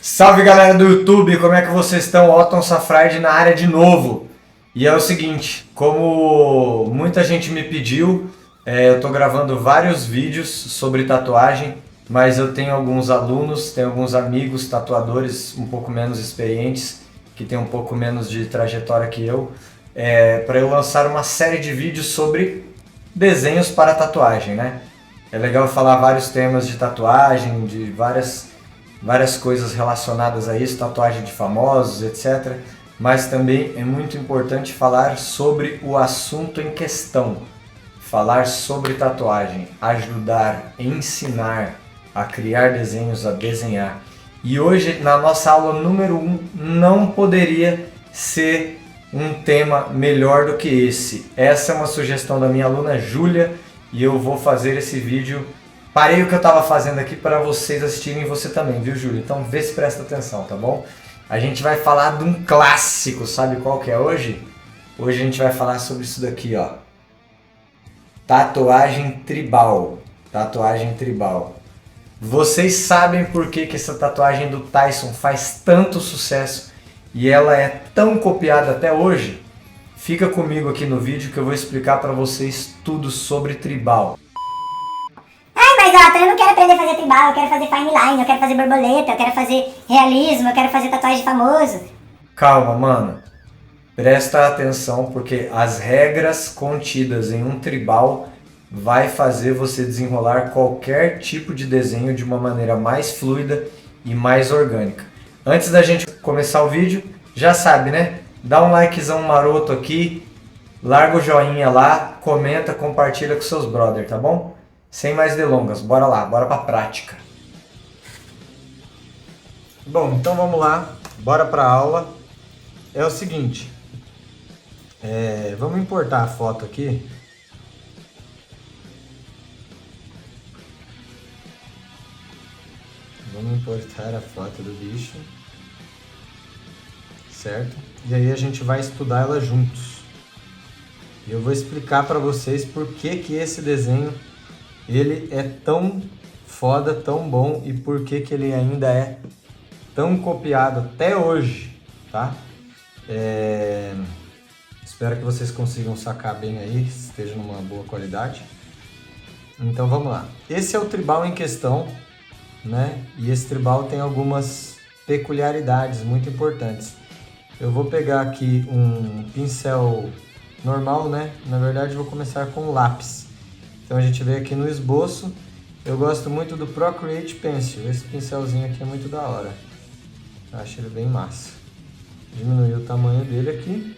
Salve galera do YouTube, como é que vocês estão? Otton Safraide na área de novo. E é o seguinte, como muita gente me pediu, eu tô gravando vários vídeos sobre tatuagem, mas eu tenho alguns alunos, tenho alguns amigos tatuadores um pouco menos experientes, que tem um pouco menos de trajetória que eu, para eu lançar uma série de vídeos sobre desenhos para tatuagem, né? É legal falar vários temas de tatuagem, de várias coisas relacionadas a isso, tatuagem de famosos, etc. Mas também é muito importante falar sobre o assunto em questão. Falar sobre tatuagem, ajudar, ensinar a criar desenhos, a desenhar. E hoje, na nossa aula número 1, não poderia ser um tema melhor do que esse. Essa é uma sugestão da minha aluna Júlia e eu vou fazer esse vídeo. Parei o que eu estava fazendo aqui para vocês assistirem e você também, viu, Júlia? Então vê se presta atenção, tá bom? A gente vai falar de um clássico, sabe qual que é hoje? Hoje a gente vai falar sobre isso daqui, ó. Tatuagem tribal. Tatuagem tribal. Vocês sabem por que essa tatuagem do Tyson faz tanto sucesso e ela é tão copiada até hoje? Fica comigo aqui no vídeo que eu vou explicar para vocês tudo sobre tribal. Mas Otton, eu não quero aprender a fazer tribal, eu quero fazer fine line, eu quero fazer borboleta, eu quero fazer realismo, eu quero fazer tatuagem de famoso. Calma, mano. Presta atenção porque as regras contidas em um tribal vai fazer você desenrolar qualquer tipo de desenho de uma maneira mais fluida e mais orgânica. Antes da gente começar o vídeo, já sabe, né? Dá um likezão maroto aqui, larga o joinha lá, comenta, compartilha com seus brother, tá bom? Sem mais delongas, bora lá, bora pra prática. Bom, então vamos lá, bora pra aula. É o seguinte, vamos importar a foto aqui. Vamos importar a foto do bicho, certo? E aí a gente vai estudar ela juntos. E eu vou explicar pra vocês por que esse desenho ele é tão foda, tão bom e por que ele ainda é tão copiado até hoje, tá? Espero que vocês consigam sacar bem aí, esteja numa boa qualidade. Então vamos lá. Esse é o tribal em questão, né? E esse tribal tem algumas peculiaridades muito importantes. Eu vou pegar aqui um pincel normal, né? Na verdade eu vou começar com um lápis. Então a gente vê aqui no esboço, eu gosto muito do Procreate Pencil, esse pincelzinho aqui é muito da hora, eu acho ele bem massa. Diminuir o tamanho dele aqui,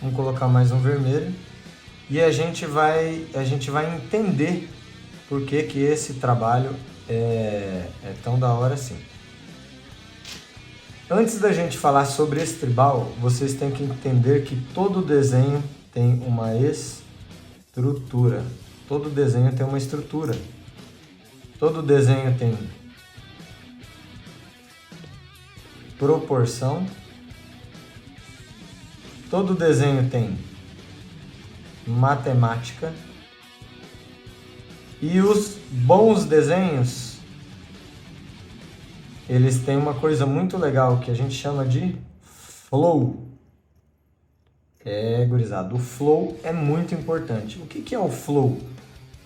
vamos colocar mais um vermelho e a gente vai entender por que esse trabalho é tão da hora assim. Antes da gente falar sobre esse tribal, vocês têm que entender que todo desenho tem uma estrutura. Todo desenho tem uma estrutura. Todo desenho tem proporção. Todo desenho tem matemática. E os bons desenhos, eles têm uma coisa muito legal que a gente chama de flow. Gurizada, o flow é muito importante. O que é o flow?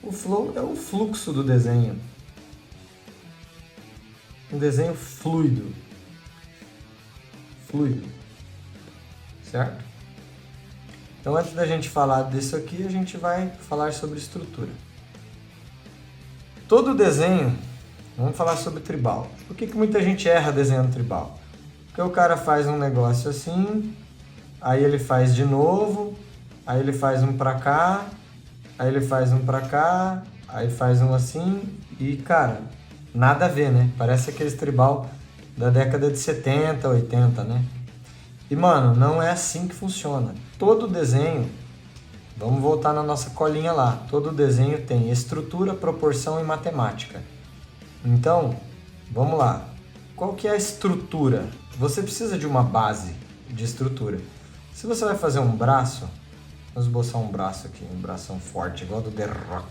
O flow é o fluxo do desenho. Um desenho fluido. Fluido. Certo? Então, antes da gente falar disso aqui, a gente vai falar sobre estrutura. Todo desenho, vamos falar sobre tribal. Por que muita gente erra desenhando tribal? Porque o cara faz um negócio assim, aí ele faz de novo, aí ele faz um pra cá, aí ele faz um pra cá, aí faz um assim e, cara, nada a ver, né? Parece aqueles tribal da década de 70, 80, né? E, mano, não é assim que funciona. Todo desenho, vamos voltar na nossa colinha lá, todo desenho tem estrutura, proporção e matemática. Então, vamos lá. Qual que é a estrutura? Você precisa de uma base de estrutura. Se você vai fazer um braço, vamos esboçar um braço aqui, um bração forte, igual do The Rock,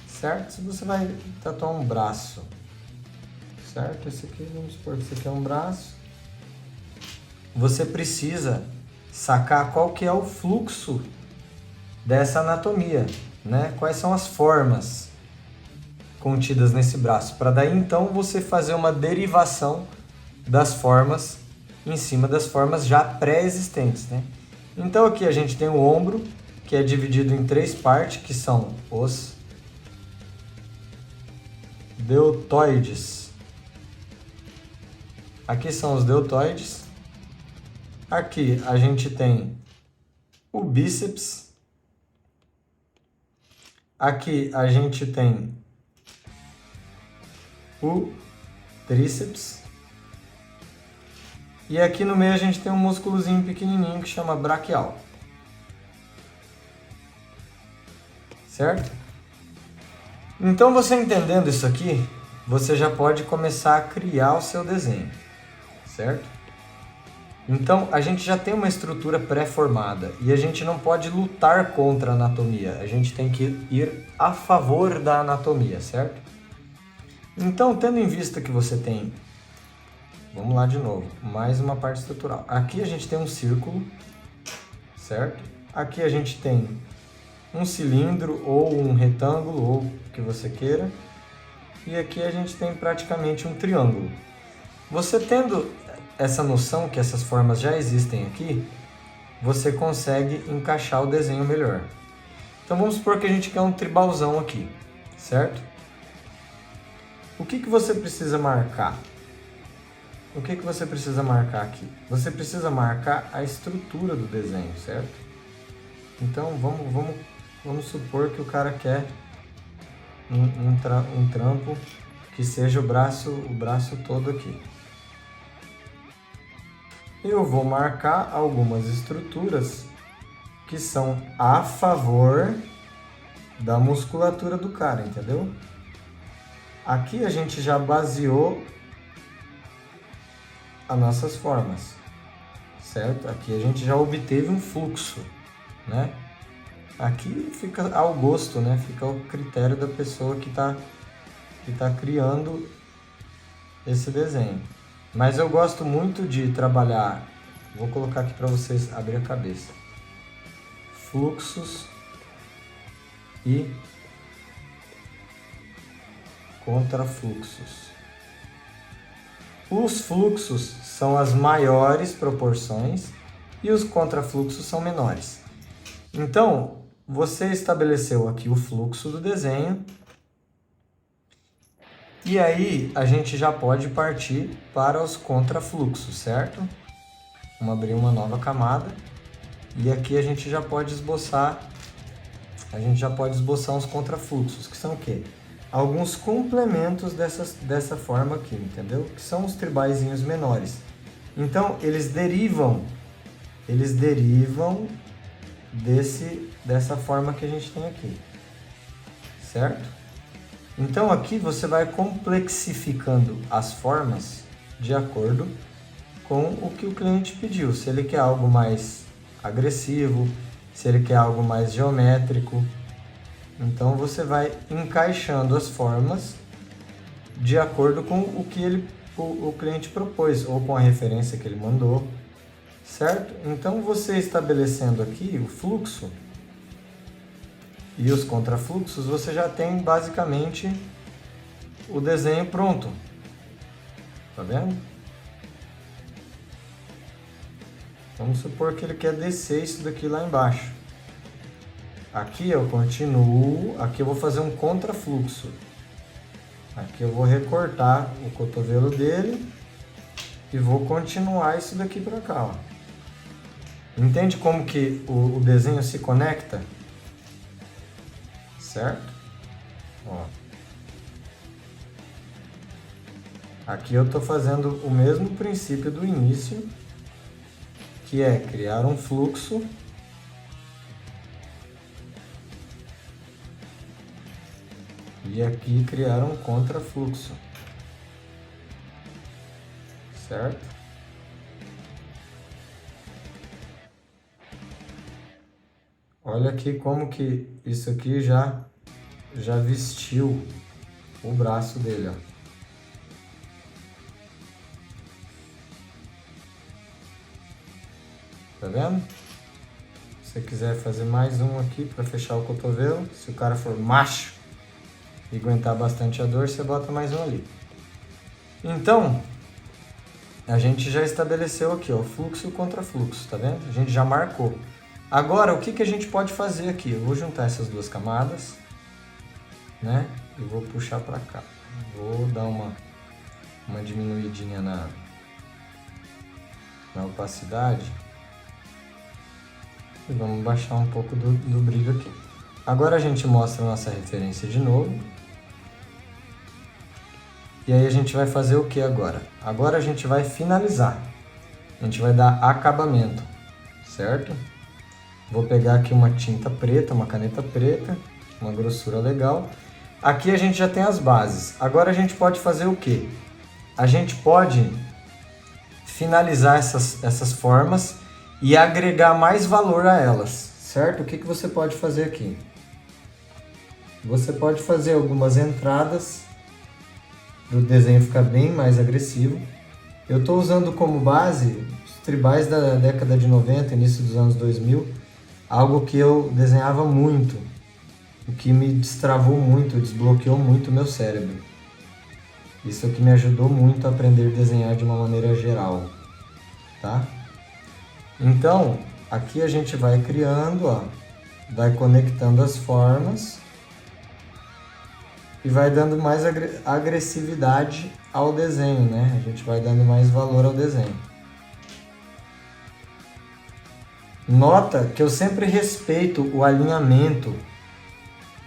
certo? Se você vai tatuar um braço, certo? Esse aqui, vamos supor que esse aqui é um braço. Você precisa sacar qual que é o fluxo dessa anatomia, né? Quais são as formas contidas nesse braço, para daí então você fazer uma derivação das formas em cima das formas já pré-existentes, né? Então aqui a gente tem o ombro, que é dividido em 3 partes, que são os deltoides. Aqui são os deltoides. Aqui a gente tem o bíceps. Aqui a gente tem o tríceps. E aqui no meio a gente tem um músculozinho pequenininho que chama braquial. Certo? Então você entendendo isso aqui, você já pode começar a criar o seu desenho. Certo? Então, a gente já tem uma estrutura pré-formada e a gente não pode lutar contra a anatomia, a gente tem que ir a favor da anatomia, certo? Então, tendo em vista que você tem, vamos lá de novo, mais uma parte estrutural. Aqui a gente tem um círculo, certo? Aqui a gente tem um cilindro ou um retângulo, ou o que você queira, e aqui a gente tem praticamente um triângulo. Você tendo essa noção que essas formas já existem aqui, você consegue encaixar o desenho melhor. Então vamos supor que a gente quer um tribalzão aqui, certo? O que você precisa marcar? O que você precisa marcar aqui? Você precisa marcar a estrutura do desenho, certo? Então vamos supor que o cara quer um trampo que seja o braço todo aqui. Eu vou marcar algumas estruturas que são a favor da musculatura do cara, entendeu? Aqui a gente já baseou as nossas formas, certo? Aqui a gente já obteve um fluxo, né? Aqui fica ao gosto, né? Fica ao critério da pessoa que tá criando esse desenho. Mas eu gosto muito de trabalhar, vou colocar aqui para vocês abrir a cabeça, fluxos e contrafluxos. Os fluxos são as maiores proporções e os contrafluxos são menores. Então, você estabeleceu aqui o fluxo do desenho. E aí, a gente já pode partir para os contrafluxos, certo? Vamos abrir uma nova camada. E aqui a gente já pode esboçar os contrafluxos, que são o quê? Alguns complementos dessa forma aqui, entendeu? Que são os tribaizinhos menores. Então, eles derivam dessa forma que a gente tem aqui, certo? Então aqui você vai complexificando as formas de acordo com o que o cliente pediu. Se ele quer algo mais agressivo, se ele quer algo mais geométrico. Então você vai encaixando as formas de acordo com o que o cliente propôs ou com a referência que ele mandou, certo? Então você estabelecendo aqui o fluxo e os contrafluxos, você já tem basicamente o desenho pronto. Tá vendo? Vamos supor que ele quer descer isso daqui lá embaixo. Aqui eu continuo, aqui eu vou fazer um contrafluxo. Aqui eu vou recortar o cotovelo dele e vou continuar isso daqui para cá, ó. Entende como que o desenho se conecta? Certo? Ó. Aqui eu estou fazendo o mesmo princípio do início, que é criar um fluxo e aqui criar um contrafluxo, certo? Olha aqui como que isso aqui já vestiu o braço dele, ó. Tá vendo? Se você quiser fazer mais um aqui para fechar o cotovelo, se o cara for macho e aguentar bastante a dor, você bota mais um ali. Então, a gente já estabeleceu aqui, ó, fluxo contra fluxo, tá vendo? A gente já marcou. Agora, o que a gente pode fazer aqui? Eu vou juntar essas duas camadas, né? E vou puxar para cá. Vou dar uma diminuidinha na opacidade. E vamos baixar um pouco do brilho aqui. Agora a gente mostra a nossa referência de novo. E aí a gente vai fazer o que agora? Agora a gente vai finalizar. A gente vai dar acabamento, certo? Vou pegar aqui uma tinta preta, uma caneta preta, uma grossura legal. Aqui a gente já tem as bases. Agora a gente pode fazer o que? A gente pode finalizar essas formas e agregar mais valor a elas, certo? O que você pode fazer aqui? Você pode fazer algumas entradas para o desenho ficar bem mais agressivo. Eu estou usando como base os tribais da década de 90, início dos anos 2000, algo que eu desenhava muito, o que me destravou muito, desbloqueou muito o meu cérebro. Isso aqui me ajudou muito a aprender a desenhar de uma maneira geral, tá? Então, aqui a gente vai criando, ó, vai conectando as formas e vai dando mais agressividade ao desenho, né? A gente vai dando mais valor ao desenho. Nota que eu sempre respeito o alinhamento.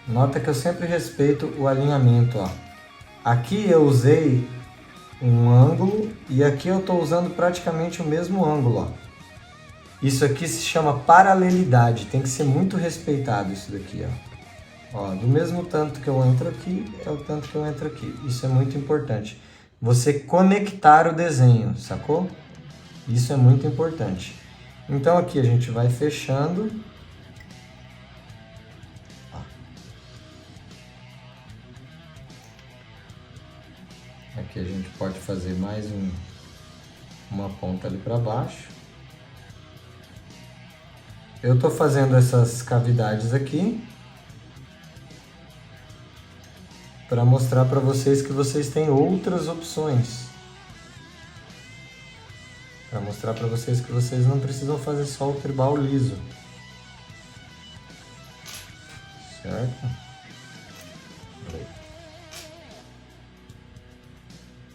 Nota que eu sempre respeito o alinhamento, ó. Aqui eu usei um ângulo e aqui eu estou usando praticamente o mesmo ângulo, ó. Isso aqui se chama paralelidade, tem que ser muito respeitado isso daqui, ó. Ó, do mesmo tanto que eu entro aqui, é o tanto que eu entro aqui. Isso é muito importante. Você conectar o desenho, sacou? Isso é muito importante. Então aqui a gente vai fechando. Aqui a gente pode fazer mais uma ponta ali para baixo. Eu estou fazendo essas cavidades aqui para mostrar para vocês que vocês têm outras opções. Para mostrar para vocês que vocês não precisam fazer só o tribal liso. Certo?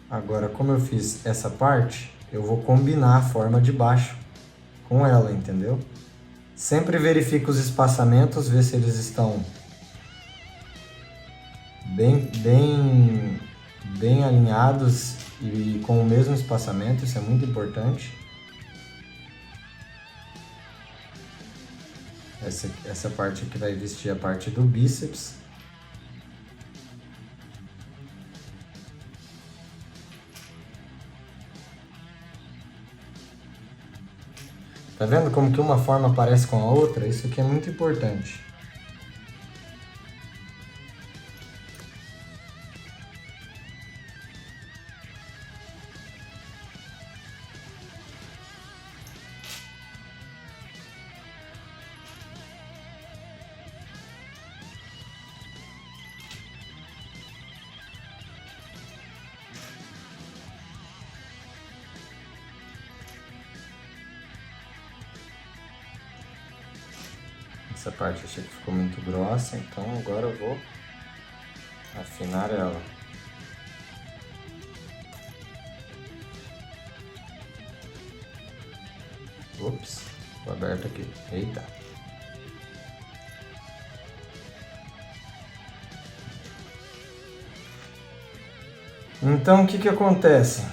Agora, como eu fiz essa parte, eu vou combinar a forma de baixo com ela, entendeu? Sempre verifique os espaçamentos, ver se eles estão bem alinhados e com o mesmo espaçamento, isso é muito importante. Essa parte aqui vai vestir a parte do bíceps. Tá vendo como que uma forma parece com a outra? Isso aqui é muito importante. Essa parte eu achei que ficou muito grossa, então agora eu vou afinar ela. Ops, ficou aberto aqui. Eita. Então o que acontece?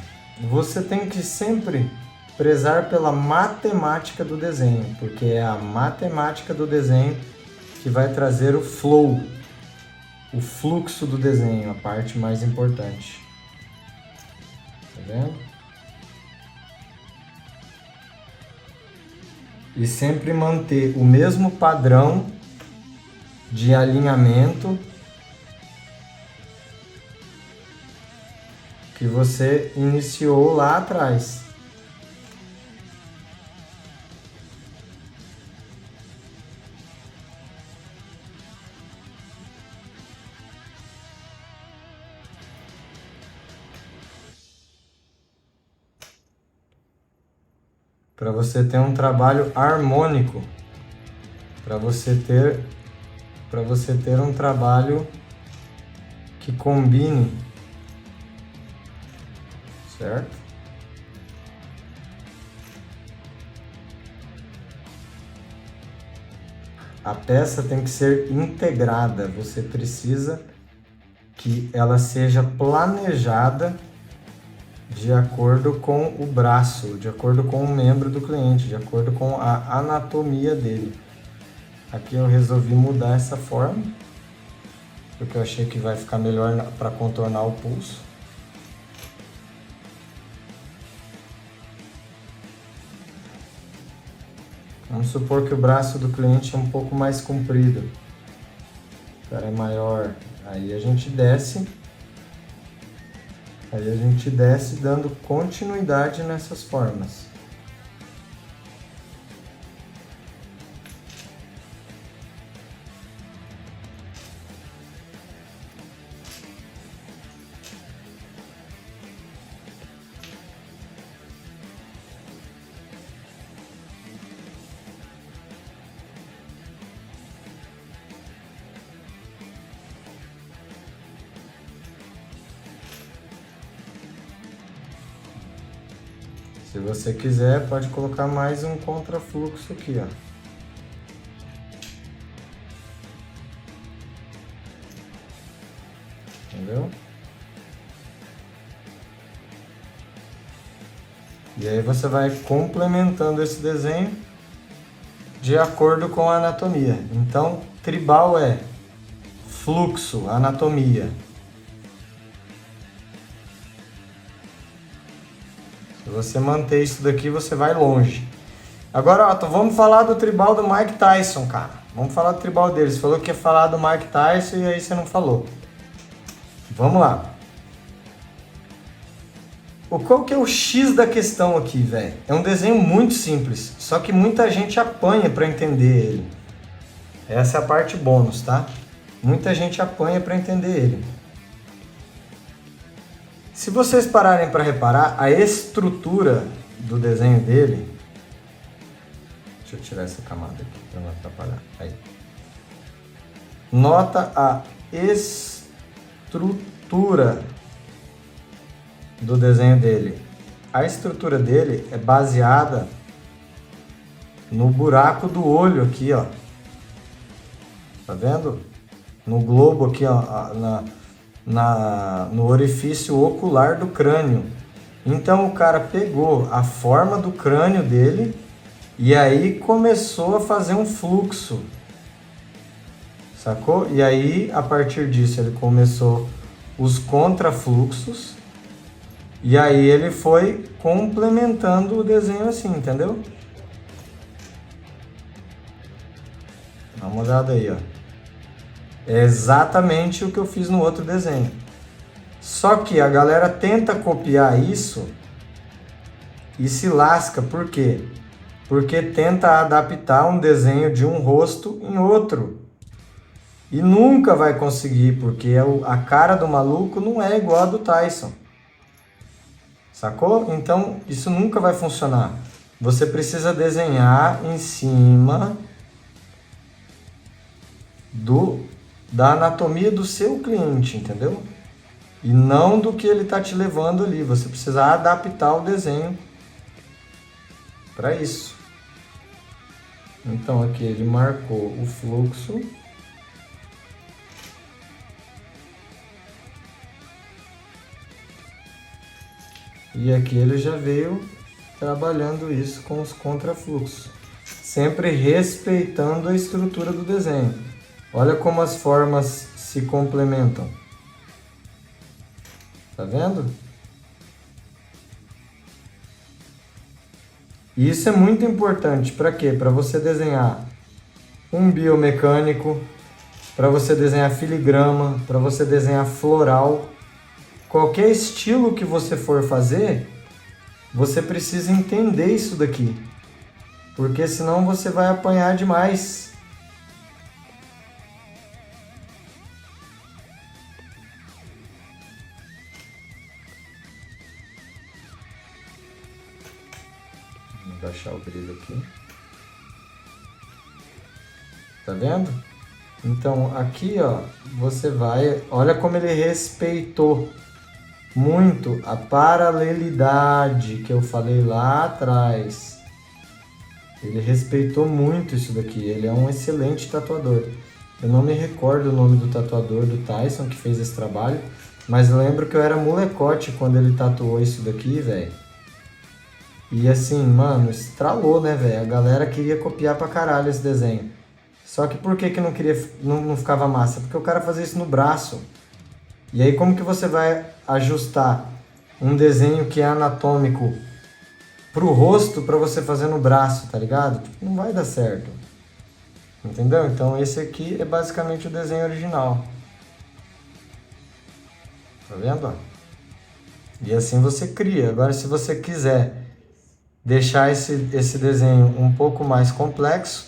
Você tem que sempre prezar pela matemática do desenho, porque é a matemática do desenho que vai trazer o flow, o fluxo do desenho, a parte mais importante. Tá vendo? E sempre manter o mesmo padrão de alinhamento que você iniciou lá atrás. para você ter um trabalho harmônico, para você ter um trabalho que combine, certo? A peça tem que ser integrada, você precisa que ela seja planejada de acordo com o braço, de acordo com o membro do cliente, de acordo com a anatomia dele. Aqui eu resolvi mudar essa forma, porque eu achei que vai ficar melhor para contornar o pulso. Vamos supor que o braço do cliente é um pouco mais comprido, o cara é maior, aí a gente desce dando continuidade nessas formas. Se você quiser, pode colocar mais um contrafluxo aqui, ó. Entendeu? E aí você vai complementando esse desenho de acordo com a anatomia. Então, tribal é fluxo, anatomia. Se você manter isso daqui, você vai longe. Agora, ó, vamos falar do tribal do Mike Tyson, cara. Vamos falar do tribal dele. Você falou que ia falar do Mike Tyson e aí você não falou. Vamos lá. Qual que é o X da questão aqui, velho? É um desenho muito simples, só que muita gente apanha para entender ele. Essa é a parte bônus, tá? Muita gente apanha para entender ele. Se vocês pararem para reparar, a estrutura do desenho dele... Deixa eu tirar essa camada aqui para não atrapalhar. Aí. Nota a estrutura do desenho dele. A estrutura dele é baseada no buraco do olho aqui, ó. Tá vendo? No globo aqui, ó, no orifício ocular do crânio. Então o cara pegou a forma do crânio dele e aí começou a fazer um fluxo, sacou? E aí a partir disso ele começou os contrafluxos e aí ele foi complementando o desenho assim, entendeu? Dá uma olhada aí, ó. É exatamente o que eu fiz no outro desenho. Só que a galera tenta copiar isso e se lasca. Por quê? Porque tenta adaptar um desenho de um rosto em outro. E nunca vai conseguir, porque a cara do maluco não é igual a do Tyson. Sacou? Então isso nunca vai funcionar. Você precisa desenhar em cima da anatomia do seu cliente, entendeu? E não do que ele está te levando ali. Você precisa adaptar o desenho para isso. Então aqui ele marcou o fluxo. E aqui ele já veio trabalhando isso com os contrafluxos. Sempre respeitando a estrutura do desenho. Olha como as formas se complementam. Tá vendo? E isso é muito importante. Para quê? Para você desenhar um biomecânico, para você desenhar filigrama, para você desenhar floral. Qualquer estilo que você for fazer, você precisa entender isso daqui. Porque senão você vai apanhar demais. baixar o brilho aqui. Tá vendo? Então aqui, ó, você vai... Olha como ele respeitou muito a paralelidade que eu falei lá atrás. Ele respeitou muito isso daqui. Ele é um excelente tatuador. Eu não me recordo o nome do tatuador do Tyson que fez esse trabalho, mas lembro que eu era molecote quando ele tatuou isso daqui, velho. E assim, mano, estralou, né, velho? A galera queria copiar pra caralho esse desenho. Só que por que não queria, não ficava massa? Porque o cara fazia isso no braço. E aí como que você vai ajustar um desenho que é anatômico pro rosto pra você fazer no braço, tá ligado? Tipo, não vai dar certo. Entendeu? Então esse aqui é basicamente o desenho original. Tá vendo? E assim você cria. Agora se você quiser deixar esse desenho um pouco mais complexo,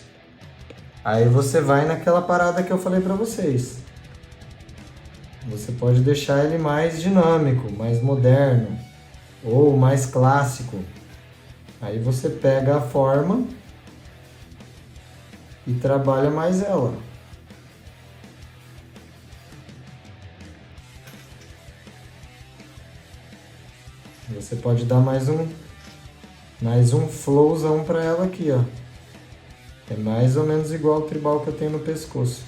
aí você vai naquela parada que eu falei pra vocês. Você pode deixar ele mais dinâmico, mais moderno ou mais clássico. Aí você pega a forma e trabalha mais ela. Você pode dar mais um flowzão pra ela aqui, ó. É mais ou menos igual ao tribal que eu tenho no pescoço,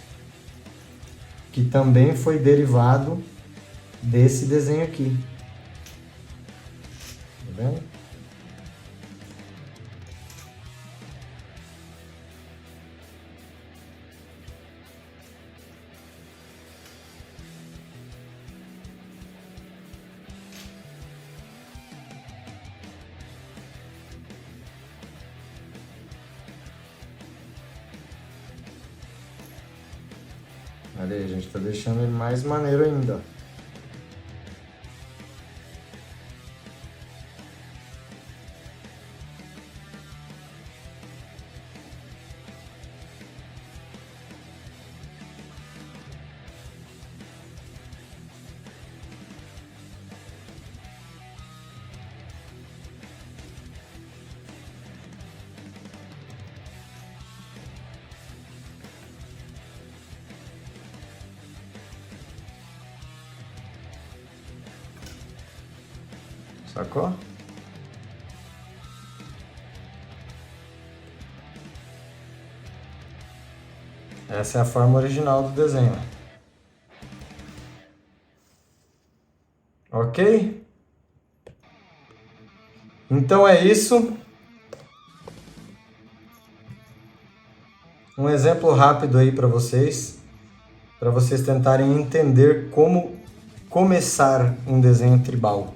que também foi derivado desse desenho aqui. Tá vendo? Olha aí, a gente tá deixando ele mais maneiro ainda. Sacou? Essa é a forma original do desenho. Ok? Então é isso. Um exemplo rápido aí para vocês tentarem entender como começar um desenho tribal.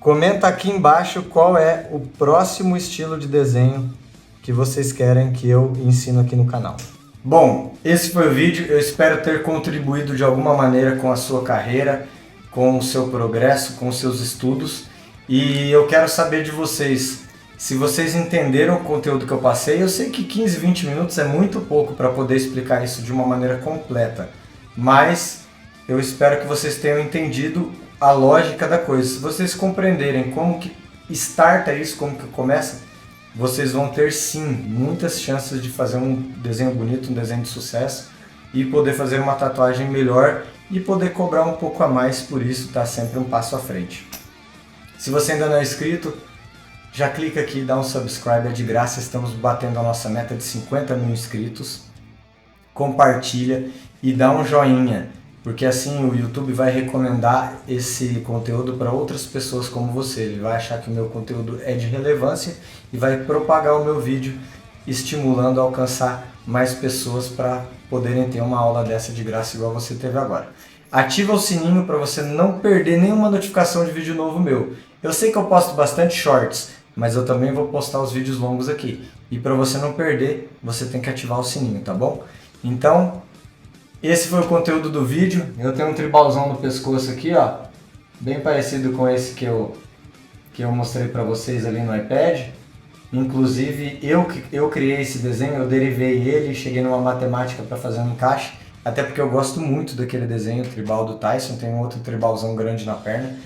Comenta aqui embaixo qual é o próximo estilo de desenho que vocês querem que eu ensino aqui no canal. Bom, esse foi o vídeo. Eu espero ter contribuído de alguma maneira com a sua carreira, com o seu progresso, com os seus estudos. E eu quero saber de vocês, se vocês entenderam o conteúdo que eu passei. Eu sei que 15, 20 minutos é muito pouco para poder explicar isso de uma maneira completa, mas eu espero que vocês tenham entendido a lógica da coisa. Se vocês compreenderem como que starta isso, como que começa, vocês vão ter sim muitas chances de fazer um desenho bonito, um desenho de sucesso e poder fazer uma tatuagem melhor e poder cobrar um pouco a mais por isso, tá sempre um passo à frente. Se você ainda não é inscrito, já clica aqui e dá um subscribe, é de graça, estamos batendo a nossa meta de 50 mil inscritos. Compartilha e dá um joinha, porque assim o YouTube vai recomendar esse conteúdo para outras pessoas como você. Ele vai achar que o meu conteúdo é de relevância e vai propagar o meu vídeo, estimulando a alcançar mais pessoas para poderem ter uma aula dessa de graça igual você teve agora. Ativa o sininho para você não perder nenhuma notificação de vídeo novo meu. Eu sei que eu posto bastante shorts, mas eu também vou postar os vídeos longos aqui. E para você não perder, você tem que ativar o sininho, tá bom? Então, esse foi o conteúdo do vídeo. Eu tenho um tribalzão no pescoço aqui, ó, bem parecido com esse que eu mostrei para vocês ali no iPad. Inclusive, eu criei esse desenho, eu derivei ele e cheguei numa matemática para fazer um encaixe, até porque eu gosto muito daquele desenho tribal do Tyson. Tem um outro tribalzão grande na perna,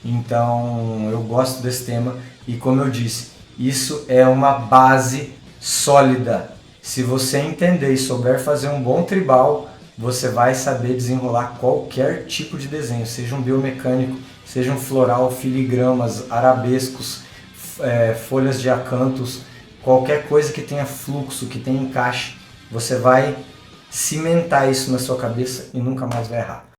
então eu gosto desse tema. E como eu disse, Isso é uma base sólida. Se você entender e souber fazer um bom tribal, você vai saber desenrolar qualquer tipo de desenho, seja um biomecânico, seja um floral, filigramas, arabescos, folhas de acantos, qualquer coisa que tenha fluxo, que tenha encaixe, você vai cimentar isso na sua cabeça e nunca mais vai errar.